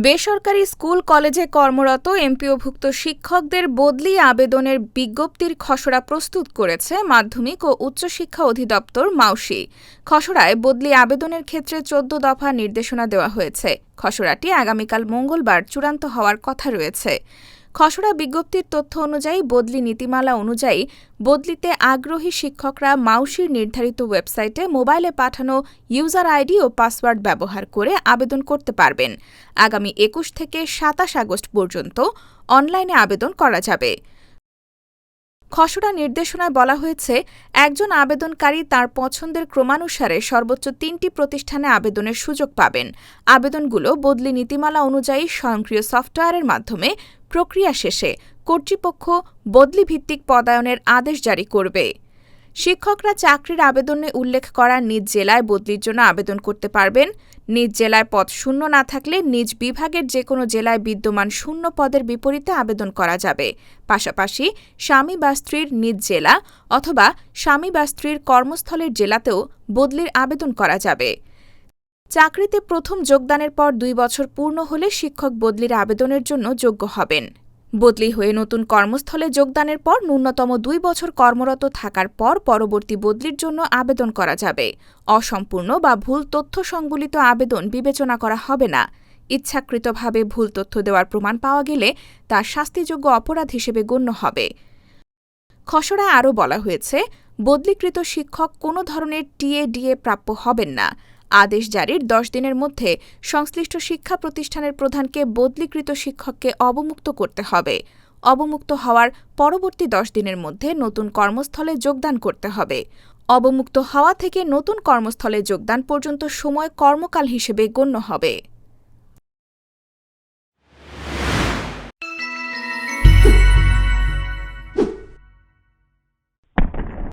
বেসরকারি স্কুল কলেজে কর্মরত এমপিওভুক্ত শিক্ষকদের বদলি আবেদনের বিজ্ঞপ্তির খসড়া প্রস্তুত করেছে মাধ্যমিক ও উচ্চশিক্ষা অধিদপ্তর মাউসি। খসড়ায় বদলি আবেদনের ক্ষেত্রে ১৪ দফা নির্দেশনা দেওয়া হয়েছে। খসড়াটি আগামীকাল মঙ্গলবার চূড়ান্ত হওয়ার কথা রয়েছে। খসড়া বিজ্ঞপ্তির তথ্য অনুযায়ী বদলি নীতিমালা অনুযায়ী বদলিতে আগ্রহী শিক্ষকরা মাউসির নির্ধারিত ওয়েবসাইটে মোবাইলে পাঠানো ইউজার আইডি ও পাসওয়ার্ড ব্যবহার করে আবেদন করতে পারবেন। আগামী ২১ থেকে ২৭ আগস্ট পর্যন্ত অনলাইনে আবেদন করা যাবে। খসড়া নির্দেশনায় বলা হয়েছে, একজন আবেদনকারী তার পছন্দের ক্রমানুসারে সর্বোচ্চ ৩টি প্রতিষ্ঠানে আবেদনের সুযোগ পাবেন। আবেদনগুলো বদলি নীতিমালা অনুযায়ী স্বয়ংক্রিয় সফটওয়্যারের মাধ্যমে প্রক্রিয়া শেষে কর্তৃপক্ষ বদলিভিত্তিক পদায়নের আদেশ জারি করবে। শিক্ষকরা চাকরির আবেদনে উল্লেখ করা নিজ জেলায় বদলির জন্য আবেদন করতে পারবেন। নিজ জেলায় পদ শূন্য না থাকলে নিজ বিভাগের যেকোনো জেলায় বিদ্যমান শূন্য পদের বিপরীতে আবেদন করা যাবে। পাশাপাশি স্বামী বা স্ত্রীর নিজ জেলা অথবা স্বামী বা স্ত্রীর কর্মস্থলের জেলাতেও বদলির আবেদন করা যাবে। চাকরিতে প্রথম যোগদানের পর ২ বছর পূর্ণ হলে শিক্ষক বদলির আবেদনের জন্য যোগ্য হবেন। বদলি হয়ে নতুন কর্মস্থলে যোগদানের পর ন্যূনতম ২ বছর কর্মরত থাকার পর পরবর্তী বদলির জন্য আবেদন করা যাবে। অসম্পূর্ণ বা ভুল তথ্য সংবলিত আবেদন বিবেচনা করা হবে না। ইচ্ছাকৃতভাবে ভুল তথ্য দেওয়ার প্রমাণ পাওয়া গেলে তা শাস্তিযোগ্য অপরাধ হিসেবে গণ্য হবে। খসড়ায় আরও বলা হয়েছে, বদলিকৃত শিক্ষক কোনো ধরনের টিএ-ডিএ প্রাপ্য হবেন না। আদেশ জারির ১০ দিনের মধ্যে সংশ্লিষ্ট শিক্ষা প্রতিষ্ঠানের প্রধানকে বদলিকৃত শিক্ষককে অবমুক্ত করতে হবে। অবমুক্ত হওয়ার পরবর্তী ১০ দিনের মধ্যে নতুন কর্মস্থলে যোগদান করতে হবে। অবমুক্ত হওয়া থেকে নতুন কর্মস্থলে যোগদান পর্যন্ত সময় কর্মকাল হিসেবে গণ্য হবে।